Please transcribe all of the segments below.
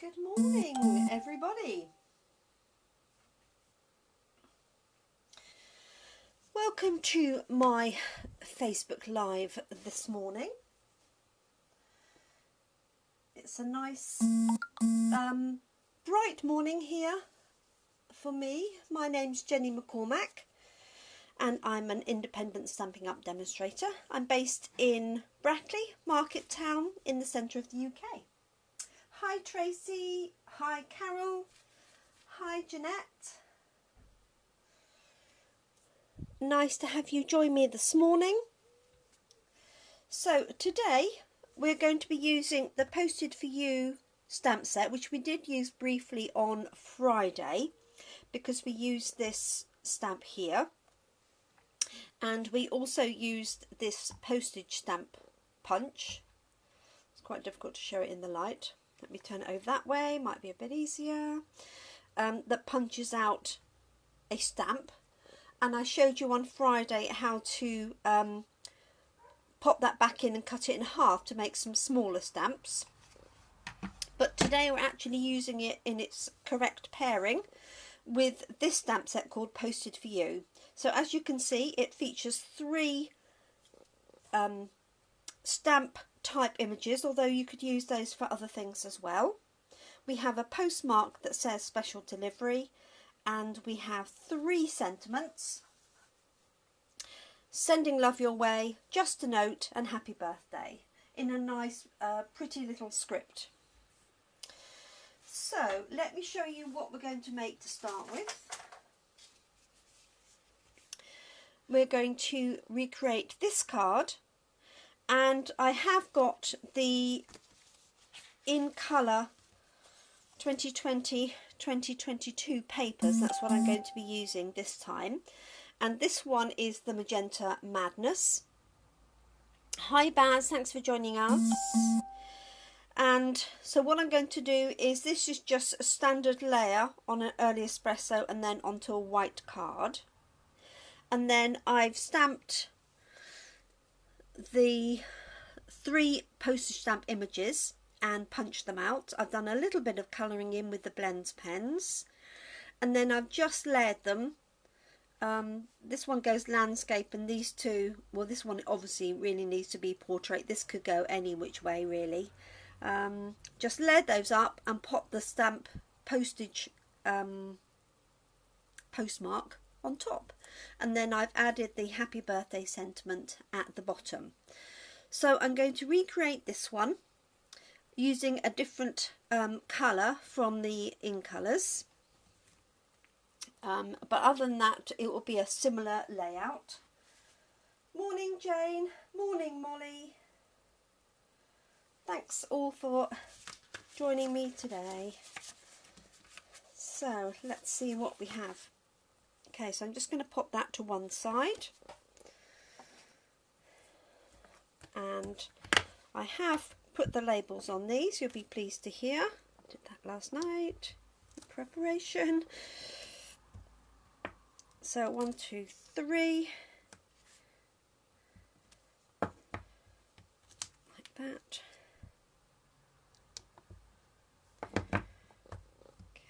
Good morning, everybody. Welcome to my Facebook Live this morning. It's a nice, bright morning here for me. My name's Jenny McCormack and I'm an independent Stampin' Up! Demonstrator. I'm based in Brackley, Market Town, in the centre of the UK. Hi Tracy, hi Carol, hi Jeanette. Nice to have you join me this morning. So today we're going to be using the Posted For You stamp set, which we did use briefly on Friday because we used this stamp here. And we also used this postage stamp punch. It's quite difficult to show it in the light. Let me turn it over that way, might be a bit easier. That punches out a stamp. And I showed you on Friday how to pop that back in and cut it in half to make some smaller stamps. But today we're actually using it in its correct pairing with this stamp set called Posted For You. So as you can see, it features three stamp type images, although you could use those for other things as well. We have a postmark that says special delivery, and we have three sentiments: sending love your way, just a note, and happy birthday, in a nice pretty little script. So let me show you what we're going to make to start with. We're going to recreate this card, and I have got the in colour 2020-2022 papers. That's what I'm going to be using this time, and this one is the Magenta Madness. Hi Baz, thanks for joining us. And so what I'm going to do is, this is just a standard layer on an early espresso and then onto a white card, and then I've stamped the three postage stamp images and punched them out. I've done a little bit of colouring in with the blends pens, and then I've just layered them. This one goes landscape, and these two, well, this one obviously really needs to be portrait. This could go any which way really. Just layered those up and popped the stamp postage postmark on top, and then I've added the happy birthday sentiment at the bottom. So I'm going to recreate this one using a different colour from the in colours, but other than that it will be a similar layout. Morning Jane, morning Molly, thanks all for joining me today. So let's see what we have. Okay, so I'm just going to pop that to one side, and I have put the labels on these, you'll be pleased to hear. Did that last night, the preparation. So 1, 2, 3, like that.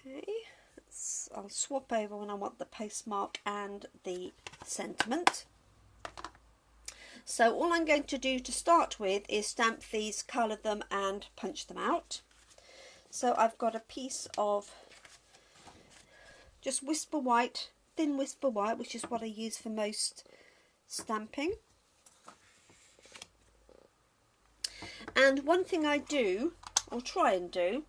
Okay, I'll swap over when I want the postmark and the sentiment. So all I'm going to do to start with is stamp these, colour them and punch them out. So I've got a piece of just Whisper White, thin Whisper White, which is what I use for most stamping. And one thing I do, or try and do,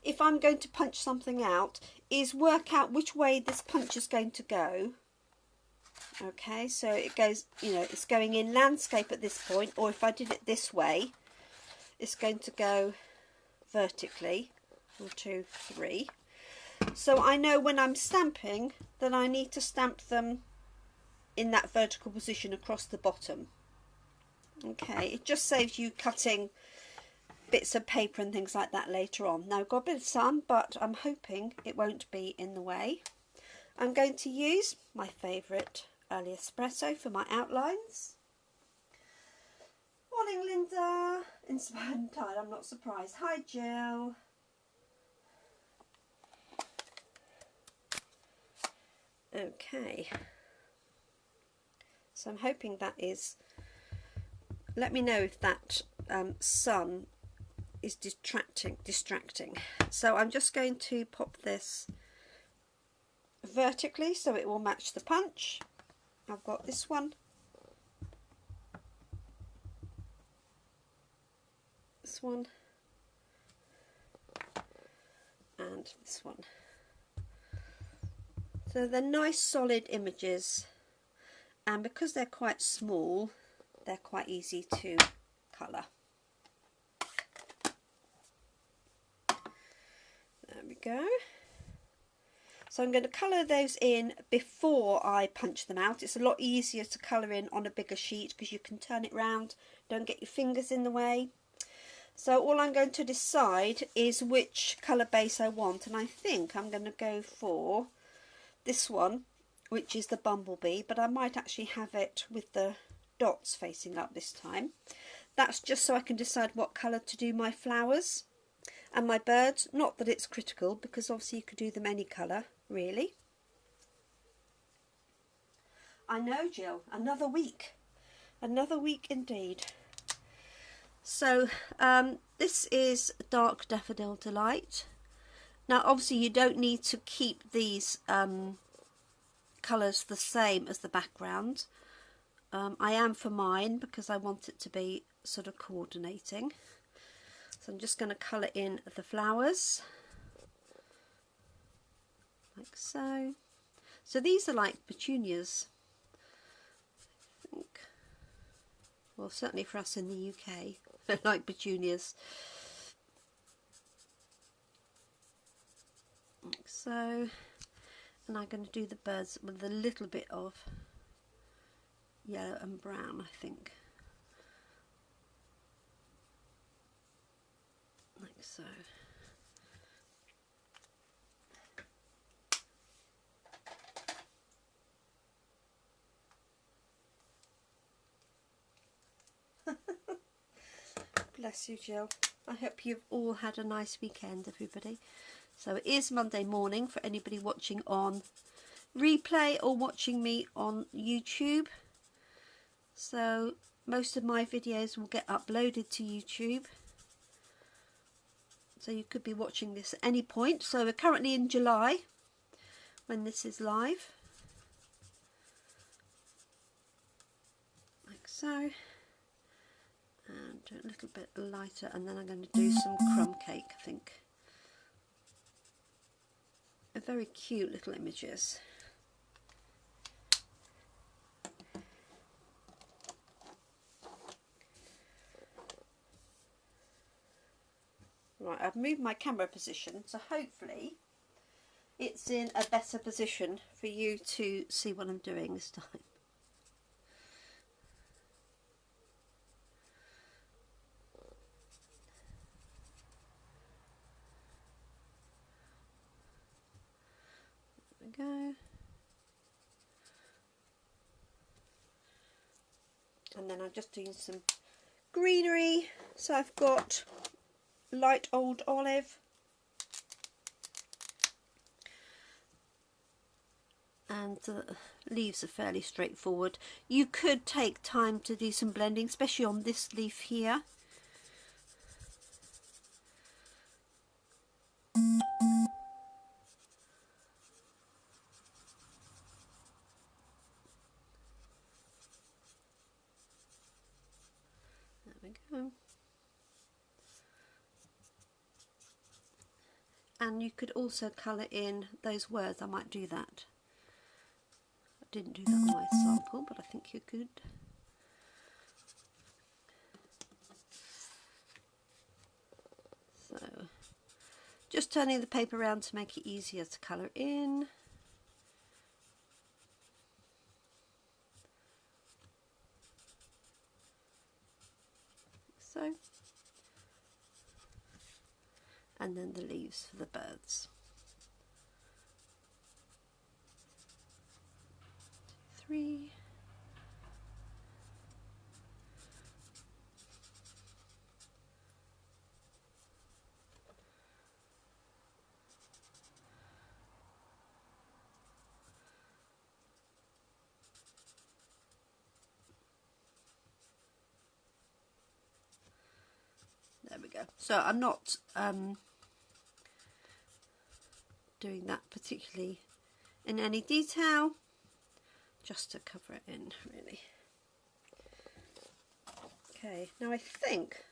if I'm going to punch something out, is work out which way this punch is going to go. Okay, so it goes, you know, it's going in landscape at this point, or if I did it this way, it's going to go vertically. 1, 2, 3. So I know when I'm stamping that I need to stamp them in that vertical position across the bottom. Okay, it just saves you cutting bits of paper and things like that later on. Now I've got a bit of sun, but I'm hoping it won't be in the way. I'm going to use my favourite early espresso for my outlines. Morning Linda, inspired and tired, I'm not surprised. Hi Jill. Okay, so I'm hoping that is, let me know if that sun is distracting. So I'm just going to pop this vertically so it will match the punch. I've got this one, this one, and this one. So they're nice solid images, and because they're quite small, they're quite easy to colour. There we go. So I'm going to colour those in before I punch them out. It's a lot easier to colour in on a bigger sheet because you can turn it round, don't get your fingers in the way. So all I'm going to decide is which colour base I want, and I think I'm going to go for this one, which is the bumblebee, but I might actually have it with the dots facing up this time. That's just so I can decide what colour to do my flowers and my birds. Not that it's critical, because obviously you could do them any colour, really. I know, Jill, another week indeed. So this is Dark Daffodil Delight. Now obviously you don't need to keep these colours the same as the background. I am for mine because I want it to be sort of coordinating. So I'm just going to colour in the flowers like so. So these are like petunias, I think. Well, certainly for us in the UK, they're like petunias. Like so. And I'm going to do the birds with a little bit of yellow and brown, I think. Like so. Bless you, Jill. I hope you've all had a nice weekend, everybody. So it is Monday morning for anybody watching on replay or watching me on YouTube. So most of my videos will get uploaded to YouTube. So you could be watching this at any point. So we're currently in July when this is live. Like so. And do it a little bit lighter, and then I'm going to do some crumb cake, I think. They're very cute little images. Right, I've moved my camera position, so hopefully it's in a better position for you to see what I'm doing this time. There we go. And then I'm just doing some greenery. So I've got light old olive, and the leaves are fairly straightforward. You could take time to do some blending, especially on this leaf here. There we go. And you could also colour in those words. I might do that. I didn't do that on my sample, but I think you could. So, just turning the paper around to make it easier to colour in. So, and then the leaves for the birds. 3. go. So I'm not doing that particularly in any detail, just to cover it in, really. Okay, now I think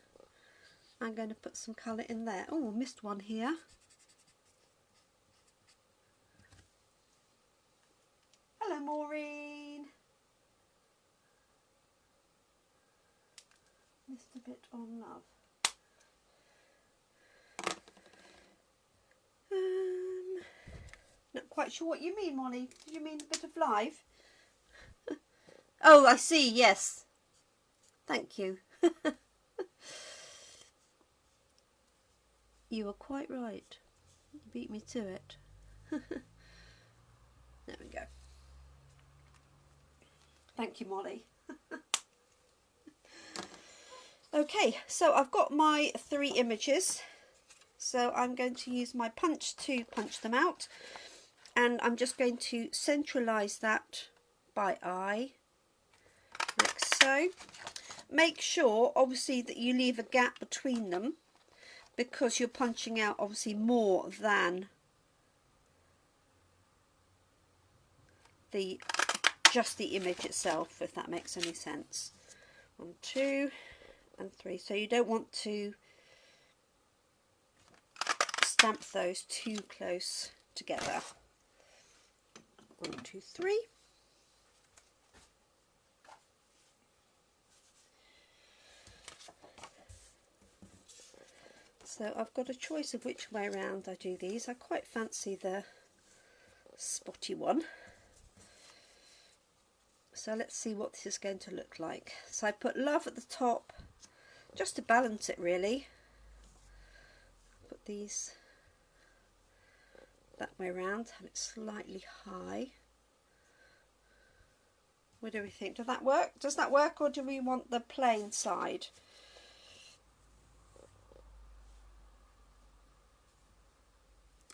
I'm going to put some colour in there. Oh, I missed one here. Hello, Maureen. Missed a bit on love. Not quite sure what you mean, Molly. Did you mean a bit of live? Oh, I see, yes. Thank you. You were quite right. You beat me to it. There we go. Thank you, Molly. Okay, so I've got my 3 images. So I'm going to use my punch to punch them out. And I'm just going to centralise that by eye, like so. Make sure, obviously, that you leave a gap between them, because you're punching out, obviously, more than just the image itself, if that makes any sense. 1, 2, and 3. So you don't want to stamp those too close together. 1, 2, 3. So I've got a choice of which way around I do these. I quite fancy the spotty one. So let's see what this is going to look like. So I put love at the top just to balance it, really. Put these that way around, have it slightly high. What do we think? Does that work? Does that work, or do we want the plain side?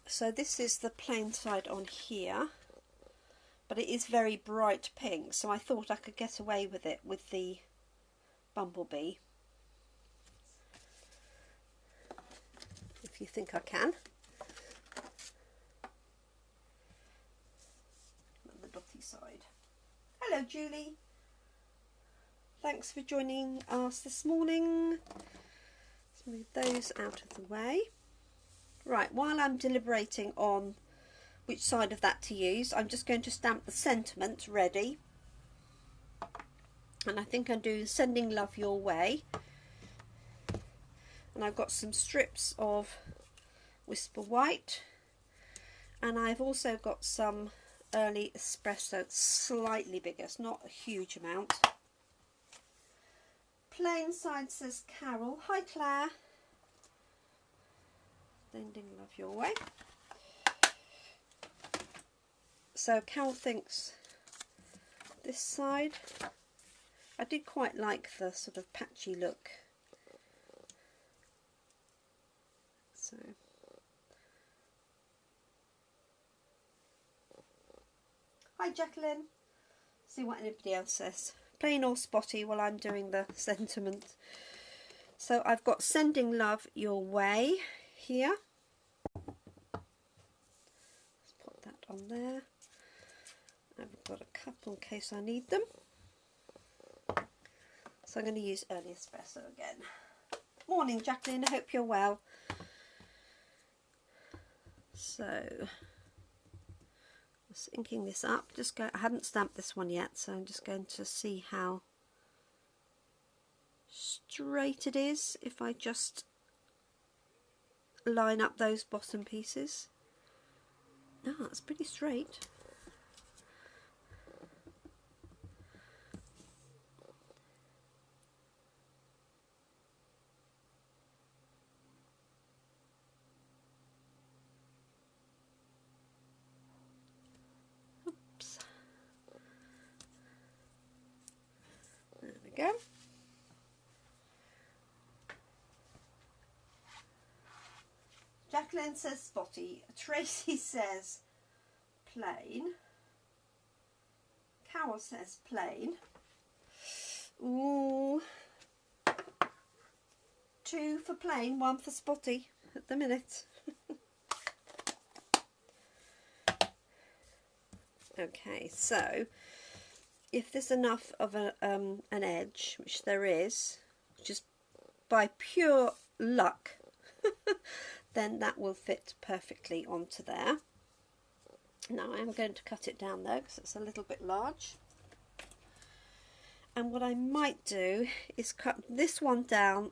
So this is the plain side on here, but it is very bright pink, so I thought I could get away with it with the bumblebee. If you think I can. And the dotty side. Hello, Julie. Thanks for joining us this morning. Let's move those out of the way. Right, while I'm deliberating on which side of that to use, I'm just going to stamp the sentiment ready. And I think I'm doing Sending Love Your Way. And I've got some strips of Whisper White. And I've also got some early espresso, slightly bigger, it's not a huge amount. Plain side says Carol. Hi, Claire. Sending Love Your Way. So Carol thinks this side. I did quite like the sort of patchy look. So hi, Jacqueline. See what anybody else says. Plain or spotty while I'm doing the sentiment. So I've got Sending Love Your Way here. Let's put that on there. I've got a couple in case I need them. So I'm going to use early espresso again. Morning, Jacqueline. I hope you're well. So just inking this up. I haven't stamped this one yet, so I'm just going to see how straight it is if I just line up those bottom pieces. Ah, it's pretty straight. Oops. There we go. Jacqueline says spotty. Tracy says plain. Carol says plain. Ooh. 2 for plain, 1 for spotty at the minute. Okay, so if there's enough of an edge, which there is, just by pure luck, then that will fit perfectly onto there. Now I'm going to cut it down though, because it's a little bit large. And what I might do is cut this one down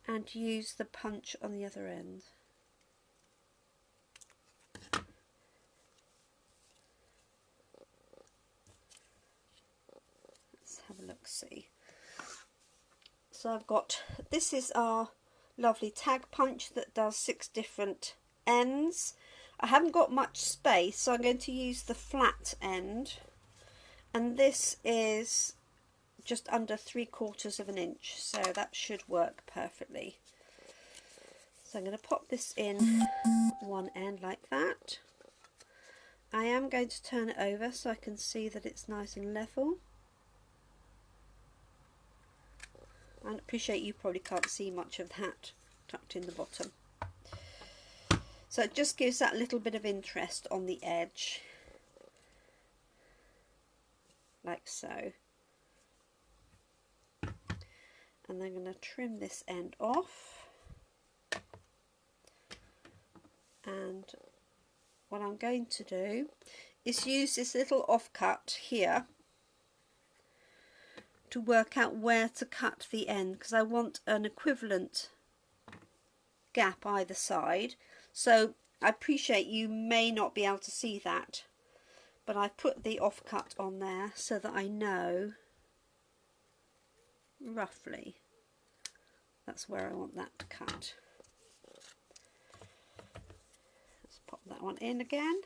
and use the punch on the other end. Let's have a look, see. So I've got, this is our lovely tag punch that does 6 different ends. I haven't got much space, so I'm going to use the flat end, and this is just under 3/4 of an inch, so that should work perfectly. So I'm going to pop this in one end like that. I am going to turn it over so I can see that it's nice and level. I appreciate you probably can't see much of that tucked in the bottom. So it just gives that little bit of interest on the edge, like so. And I'm going to trim this end off. And what I'm going to do is use this little offcut here to work out where to cut the end, because I want an equivalent gap either side. So I appreciate you may not be able to see that, but I put the offcut on there so that I know roughly that's where I want that to cut. Let's pop that one in again.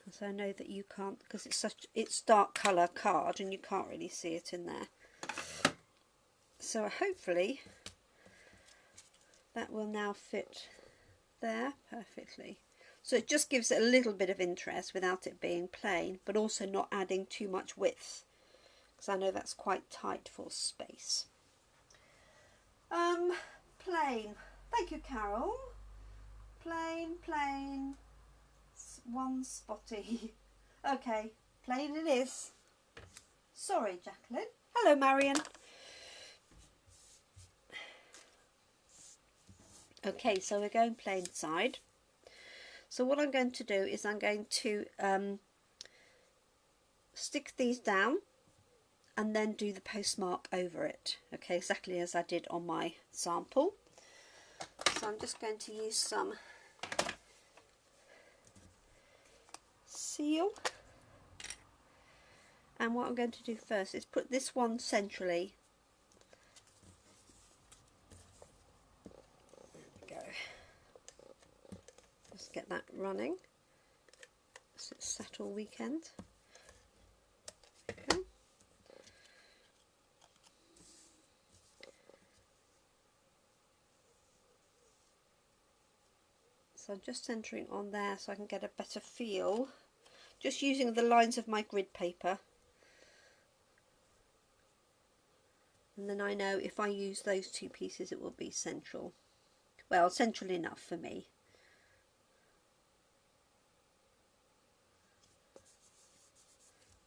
So I know that you can't, because it's dark colour card and you can't really see it in there. So hopefully that will now fit there perfectly. So it just gives it a little bit of interest without it being plain, but also not adding too much width, because I know that's quite tight for space. Plain. Thank you, Carol. Plain, plain, 1 spotty. Okay, plain it is. Sorry, Jacqueline. Hello, Marion. Okay, so we're going plain side. So what I'm going to do is I'm going to stick these down and then do the postmark over it. Okay, exactly as I did on my sample. So I'm just going to use some seal. And what I'm going to do first is put this one centrally. Just get that running so it's sat all weekend. Okay. So I'm just centering on there so I can get a better feel, just using the lines of my grid paper, and then I know if I use those 2 pieces it will be central. Well, central enough for me.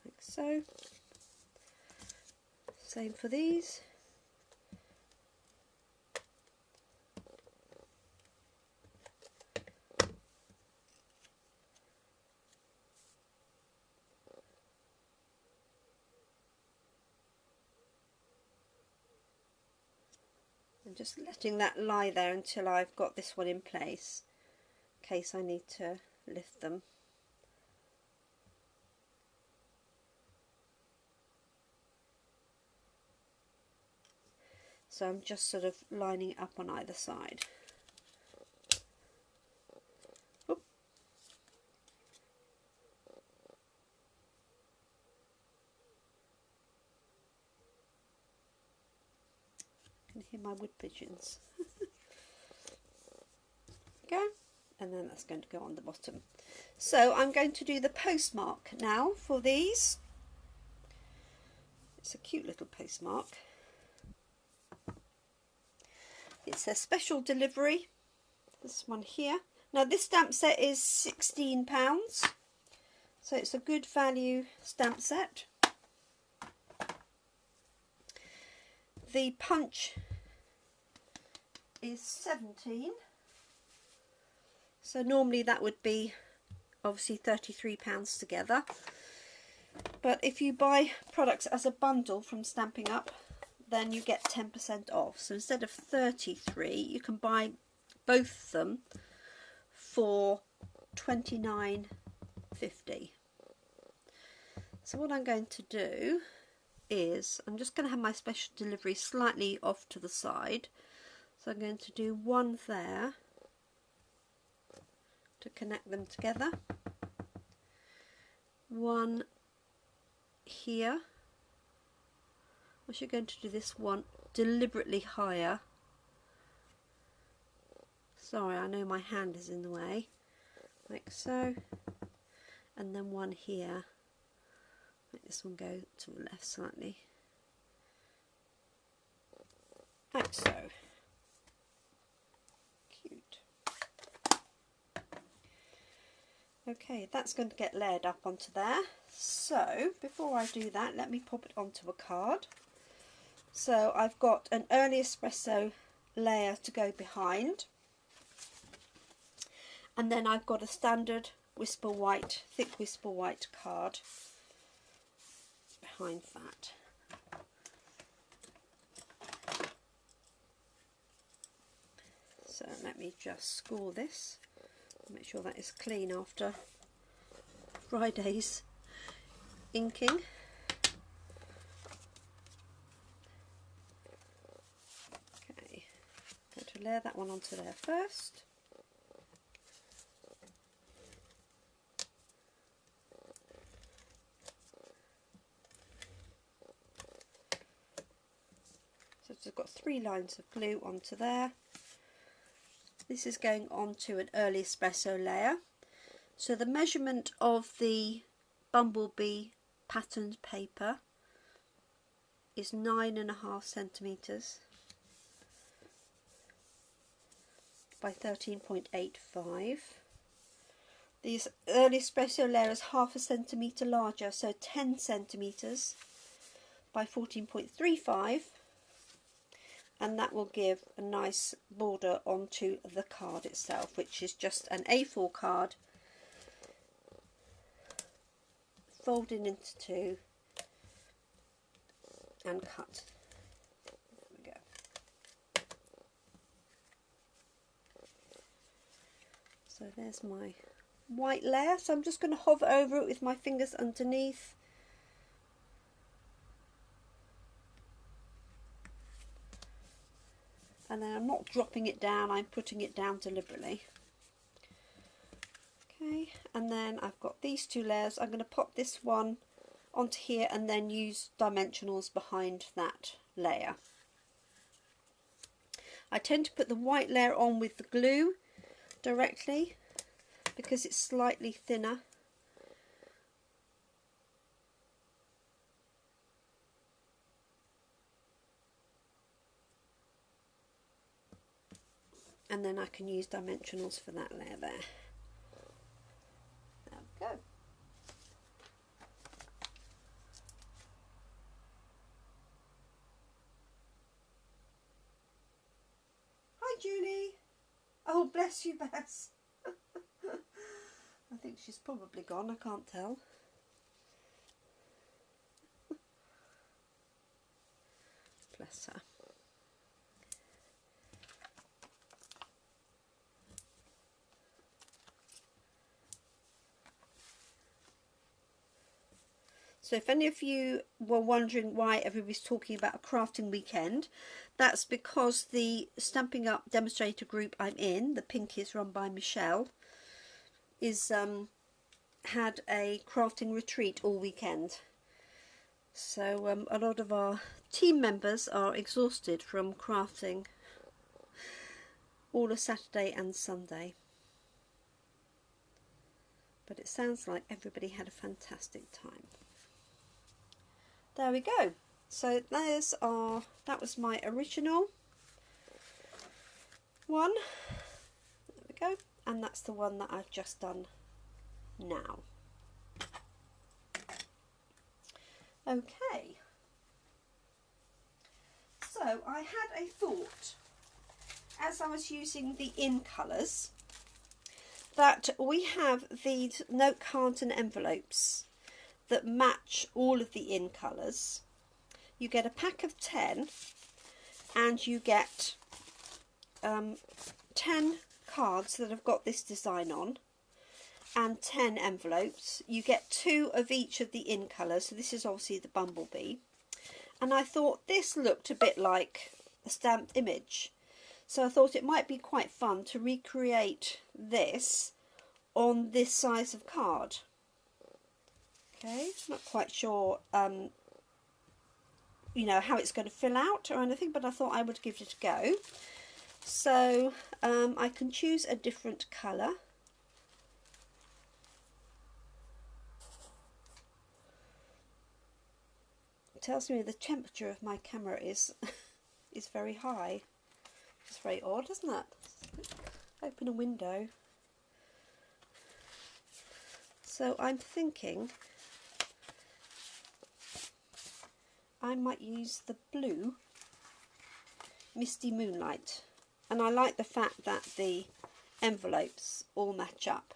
Like so. Same for these. And just letting that lie there until I've got this one in place, in case I need to lift them. So I'm just sort of lining up on either side. Oop. I can hear my wood pigeons. Okay, and then that's going to go on the bottom. So I'm going to do the postmark now for these. It's a cute little postmark. It says special delivery, this one here. Now this stamp set is £16, so it's a good value stamp set. The punch is 17, so normally that would be obviously £33 together, but if you buy products as a bundle from Stamping Up, then you get 10% off. So instead of 33, you can buy both of them for £29.50. So what I'm going to do is, I'm just going to have my special delivery slightly off to the side. So I'm going to do one there to connect them together, one here. I'm actually going to do this one deliberately higher. Sorry, I know my hand is in the way. Like so. And then one here. Make this one go to the left slightly. Like so. Cute. Okay, that's going to get layered up onto there. So, before I do that, let me pop it onto a card. So I've got an early espresso layer to go behind, and then I've got a standard whisper white, thick whisper white card behind that. So let me just score this, make sure that is clean after Friday's inking. Layer that one onto there first. So it's got 3 lines of glue onto there. This is going onto an early espresso layer. So the measurement of the bumblebee patterned paper is 9.5 centimetres by 13.85. These early espresso layer is half a centimetre larger, so 10 centimetres by 14.35, and that will give a nice border onto the card itself, which is just an A4 card folded into 2 and cut. So there's my white layer, so I'm just going to hover over it with my fingers underneath. And then I'm not dropping it down, I'm putting it down deliberately. Okay, and then I've got these 2 layers. I'm going to pop this one onto here and then use dimensionals behind that layer. I tend to put the white layer on with the glue directly because it's slightly thinner. And then I can use dimensionals for that layer there. There we go. Hi Julie. Oh, bless you, Bess. I think she's probably gone, I can't tell. Bless her. So if any of you were wondering why everybody's talking about a crafting weekend, that's because the Stamping Up demonstrator group I'm in, the Pinkies run by Michelle, is had a crafting retreat all weekend. So a lot of our team members are exhausted from crafting all of Saturday and Sunday. but it sounds like everybody had a fantastic time. There we go. So that was my original one. There we go. And that's the one that I've just done now. Okay. So I had a thought as I was using the in colours that we have these note cards and envelopes that match all of the in colours. You get a pack of 10 and you get 10 cards that have got this design on and 10 envelopes. You get 2 of each of the in colours, so this is obviously the bumblebee. And I thought this looked a bit like a stamped image, so I thought it might be quite fun to recreate this on this size of card. Okay, not quite sure you know, how it's going to fill out or anything, but I thought I would give it a go. So I can choose a different colour. It tells me the temperature of my camera is very high. It's very odd, isn't it? Open a window. So I'm thinking I might use the blue Misty Moonlight, and I like the fact that the envelopes all match up.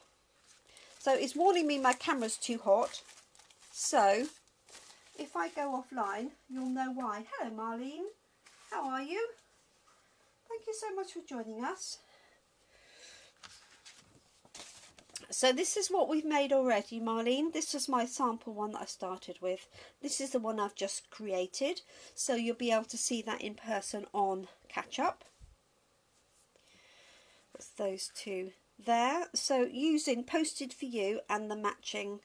So it's warning me my camera's too hot, so if I go offline you'll know why. Hello Marlene, how are you? Thank you so much for joining us. So this is what we've made already, Marlene. This was my sample one that I started with. This is the one I've just created, so you'll be able to see that in person on Catch Up. That's those two there. So using Posted for You and the matching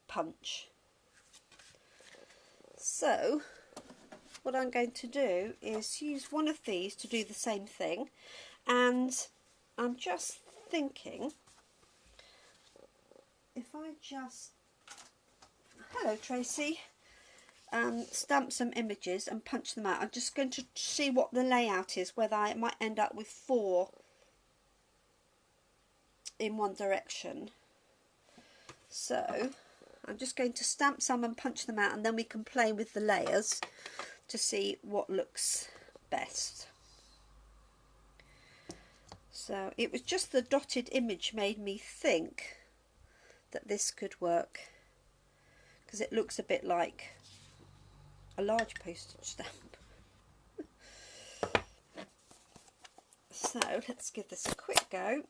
punch. So what I'm going to do is use one of these to do the same thing, and I'm just thinking if I just, hello Tracy, stamp some images and punch them out. I'm just going to see what the layout is, whether I might end up with 4 in one direction. So I'm just going to stamp some and punch them out, and then we can play with the layers to see what looks best. So it was just the dotted image made me think that this could work, because it looks a bit like a large postage stamp. So let's give this a quick go.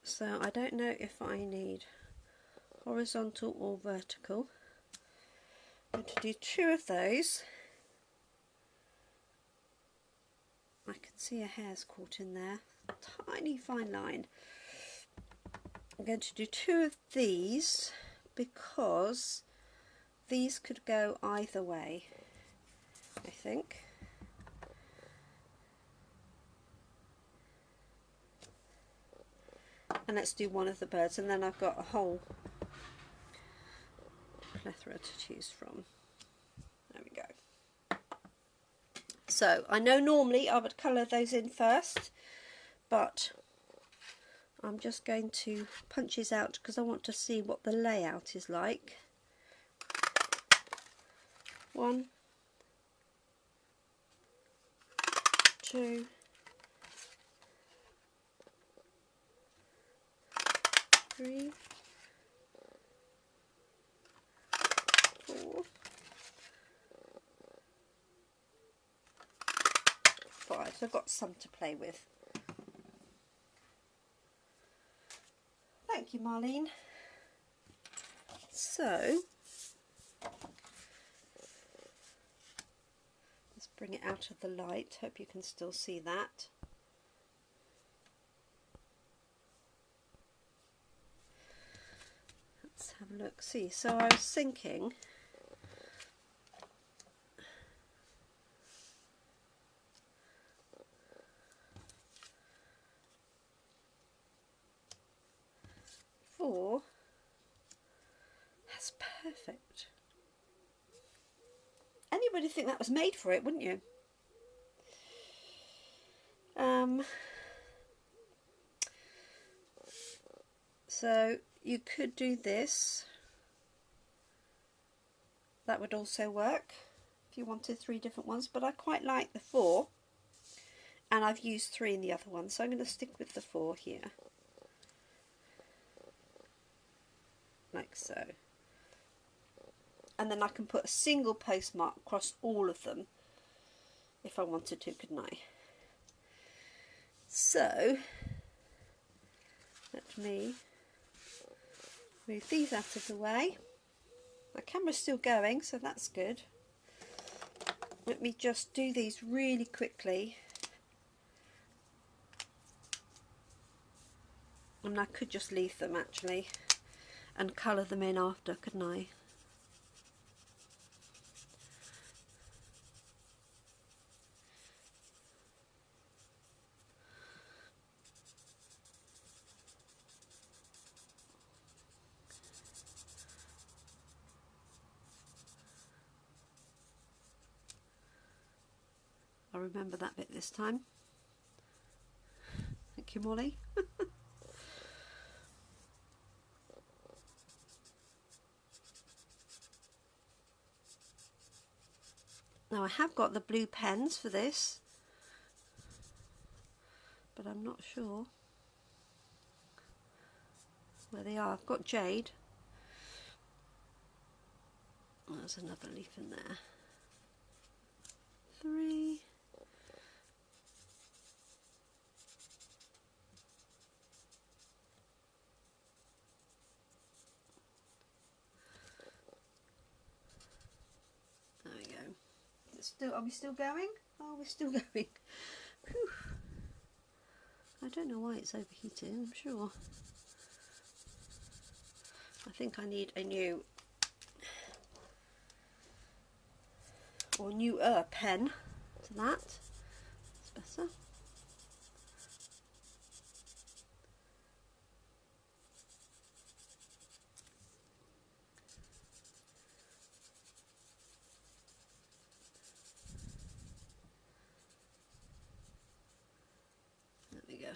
So I don't know if I need horizontal or vertical. I'm going to do 2 of those. I can see a hair's caught in there, tiny fine line. I'm going to do 2 of these because these could go either way, I think. And let's do one of the birds, and then I've got a whole plethora to choose from. There we go. So I know normally I would colour those in first, but I'm just going to punch these out because I want to see what the layout is like. 1, 2, 3, 4, 5. So I've got some to play with. Thank you, Marlene. So let's bring it out of the light. Hope you can still see that. Let's have a look. See, so I was thinking 4. That's perfect. Anybody think that was made for it, wouldn't you? So you could do this. That would also work if you wanted 3 different ones, but I quite like the 4, and I've used 3 in the other one, so I'm going to stick with the 4 here, like so. And then I can put a single postmark across all of them if I wanted to, couldn't I? So let me move these out of the way. My camera's still going, so that's good. Let me just do these really quickly. And I could just leave them actually and colour them in after, couldn't I? I'll remember that bit this time. Thank you, Molly. Now I have got the blue pens for this, but I'm not sure where they are. I've got jade. There's another leaf in there. 3. There we go. Are we still going? Oh, we're still going. Whew. I don't know why it's overheating, I'm sure. I think I need a new or newer pen to that. It's better. There we go.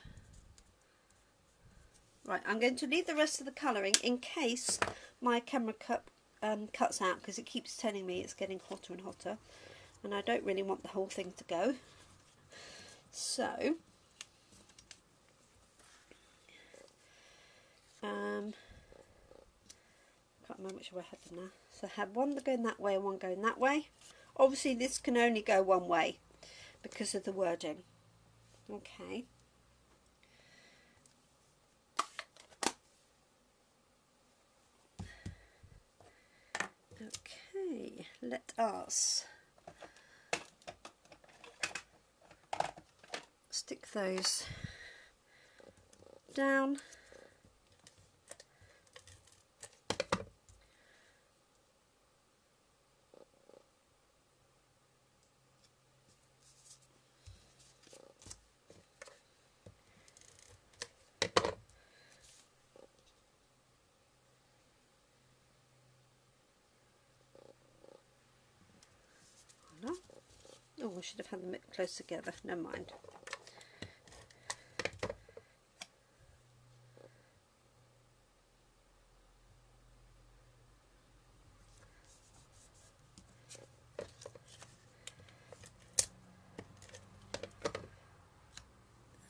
Right, I'm going to leave the rest of the colouring in case my camera cuts out, because it keeps telling me it's getting hotter and hotter, and I don't really want the whole thing to go. So, can't remember which way I had them now. So I had one going that way and one going that way. Obviously this can only go one way because of the wording. Okay. Okay, let us stick those down. Oh, I should have had them a bit close together. Never mind.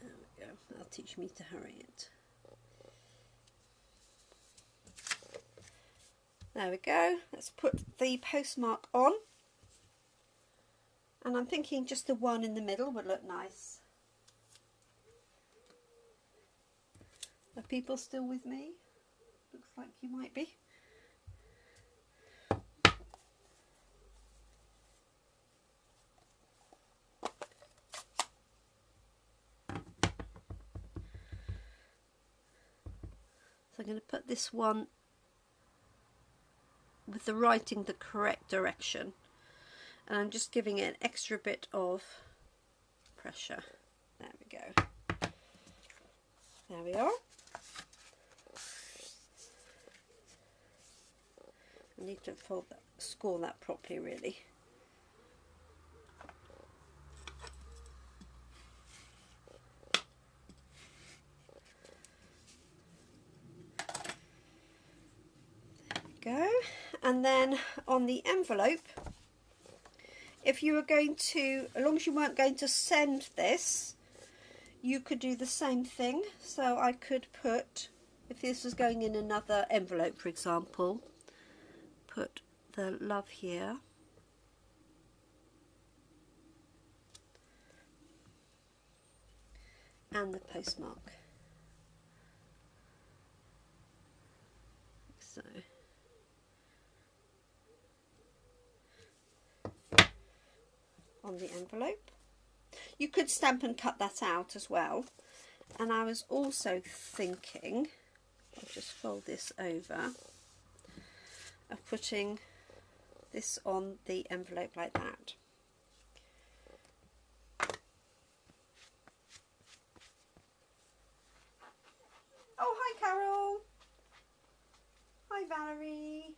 There we go. That'll teach me to hurry it. There we go. Let's put the postmark on. And I'm thinking just the one in the middle would look nice. Are people still with me? Looks like you might be. So I'm going to put this one with the writing the correct direction. And I'm just giving it an extra bit of pressure. There we go. There we are. I need to score that properly, really. Go. And then on the envelope, if you were going to, as long as you weren't going to send this, you could do the same thing. So I could put, if this was going in another envelope, for example, put the love here. And the postmark. So on the envelope. You could stamp and cut that out as well. And I was also thinking, I'll just fold this over, of putting this on the envelope like that. Oh, hi Carol. Hi Valerie.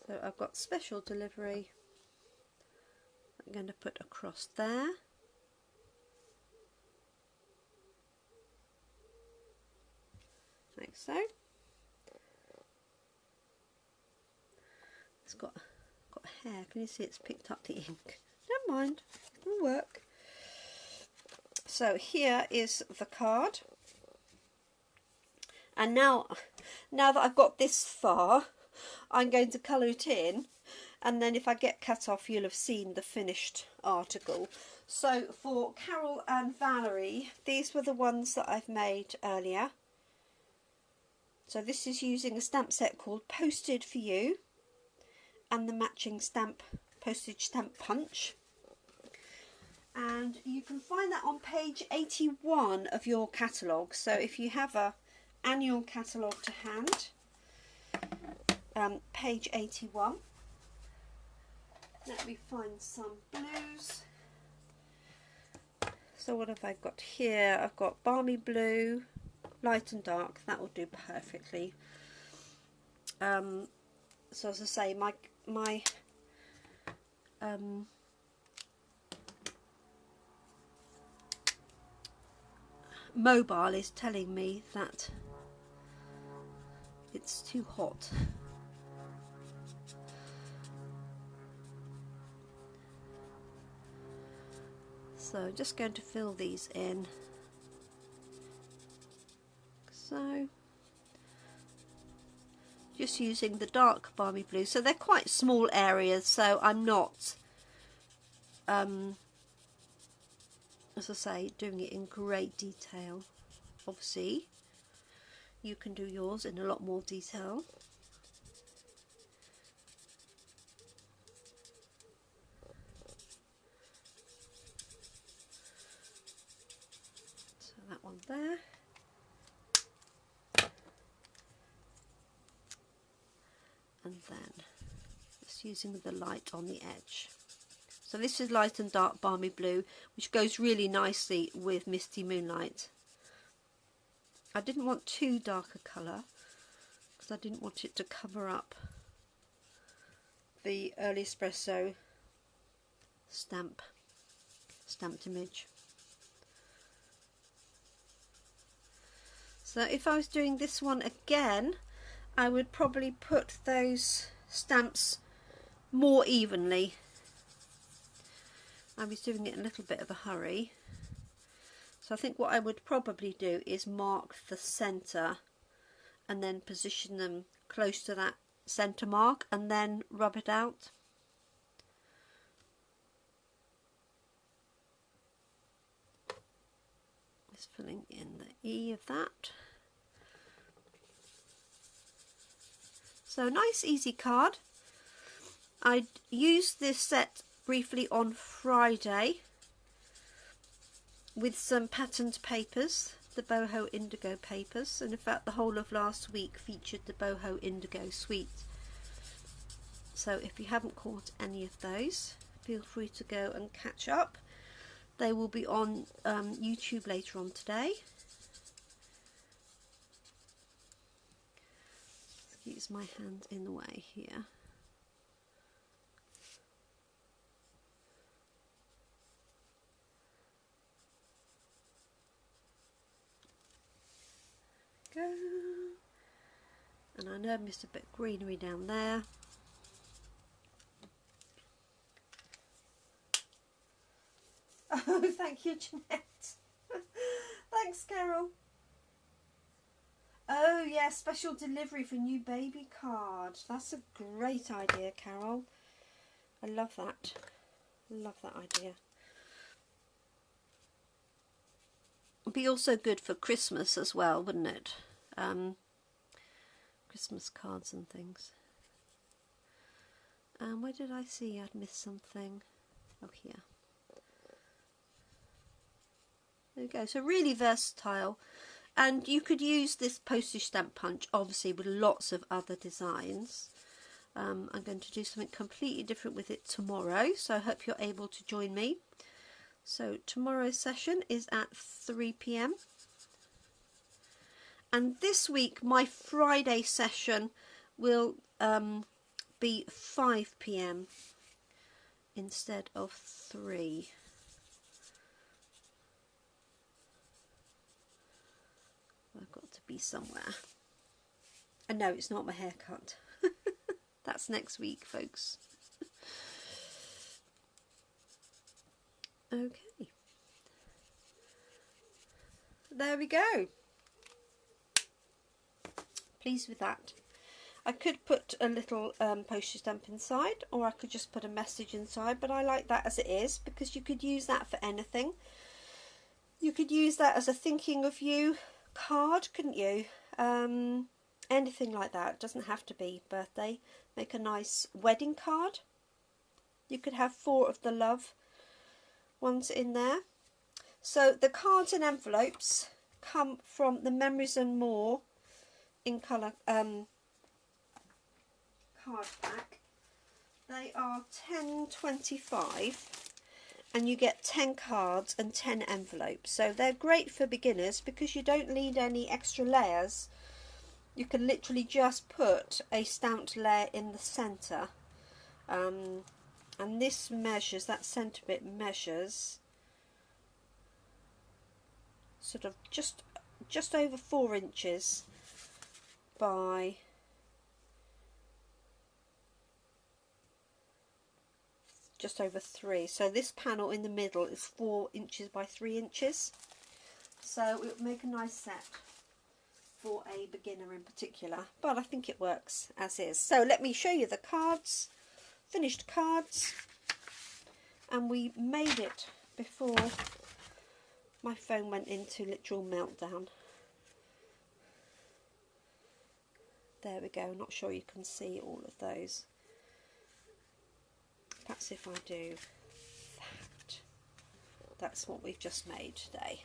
So I've got special delivery. I'm going to put across there. Like so. It's got hair. Can you see it's picked up the ink? Never mind, it'll work. So here is the card. And now that I've got this far, I'm going to colour it in, and then if I get cut off, you'll have seen the finished article. So for Carol and Valerie, these were the ones that I've made earlier. So this is using a stamp set called Posted for You and the matching postage stamp punch. And you can find that on page 81 of your catalogue. So if you have a annual catalogue to hand, page 81. Let me find some blues. So what have I got here? I've got balmy blue, light and dark. That will do perfectly. So as I say, my mobile is telling me that it's too hot. So just going to fill these in. So just using the dark balmy blue. So they're quite small areas, so I'm not, as I say, doing it in great detail. Obviously, you can do yours in a lot more detail. So that one there. And then just using the light on the edge. So this is light and dark balmy blue, which goes really nicely with Misty Moonlight. I didn't want too dark a colour because I didn't want it to cover up the early espresso stamped image. So if I was doing this one again, I would probably put those stamps more evenly. I was doing it in a little bit of a hurry. So I think what I would probably do is mark the centre and then position them close to that centre mark and then rub it out. Just filling in the E of that. So nice easy card. I used this set briefly on Friday with some patterned papers, the Boho Indigo papers, and in fact the whole of last week featured the Boho Indigo suite. So if you haven't caught any of those, feel free to go and catch up. They will be on YouTube later on today. Excuse my hand in the way here. Go. And I know I missed a bit of greenery down there. Oh, thank you, Jeanette. Thanks, Carol. Oh, yeah, special delivery for new baby card. That's a great idea, Carol. I love that. Love that idea. It'd be also good for Christmas as well, wouldn't it? Christmas cards and things. Where did I see I'd missed something? Oh, here. There we go. So really versatile. And you could use this postage stamp punch, obviously, with lots of other designs. I'm going to do something completely different with it tomorrow, so I hope you're able to join me. So tomorrow's session is at 3 p.m. And this week, my Friday session will be 5 p.m. instead of 3. I've got to be somewhere. And no, it's not my haircut. That's next week, folks. Okay. There we go. Pleased with that. I could put a little postage stamp inside, or I could just put a message inside, but I like that as it is because you could use that for anything. You could use that as a thinking of you card, couldn't you? Anything like that. It doesn't have to be birthday. Make a nice wedding card. You could have 4 of the love ones in there. So the cards and envelopes come from the Memories and More in colour card pack. They are £10.25 and you get 10 cards and 10 envelopes. So they're great for beginners because you don't need any extra layers. You can literally just put a stamped layer in the centre. And this measures, that centre bit measures sort of just over 4 inches by just over 3. So this panel in the middle is 4 inches by 3 inches. So it will make a nice set for a beginner in particular, but I think it works as is. So let me show you the cards, finished cards, and we made it before my phone went into literal meltdown. There we go. Not sure you can see all of those. Perhaps if I do that. That's what we've just made today.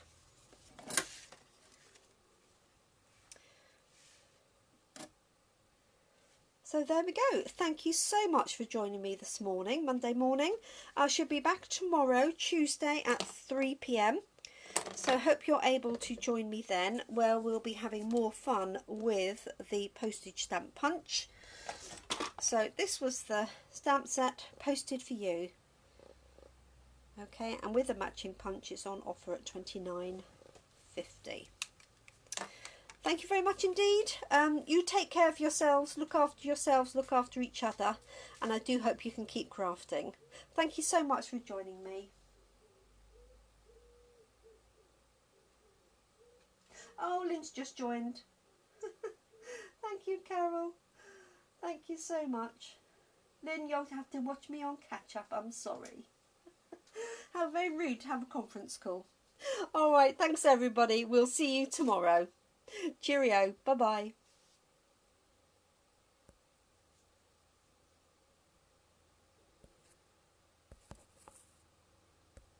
So there we go. Thank you so much for joining me this morning, Monday morning. I shall be back tomorrow, Tuesday at 3 p.m. So I hope you're able to join me then, where we'll be having more fun with the postage stamp punch. So this was the stamp set posted for you. Okay, and with the matching punch, it's on offer at £29.50. Thank you very much indeed. You take care of yourselves, look after yourselves, look after each other, and I do hope you can keep crafting. Thank you so much for joining me. Oh, Lynn's just joined. Thank you, Carol. Thank you so much. Lynn, you'll have to watch me on catch up. I'm sorry. How very rude to have a conference call. All right, thanks everybody. We'll see you tomorrow. Cheerio. Bye-bye.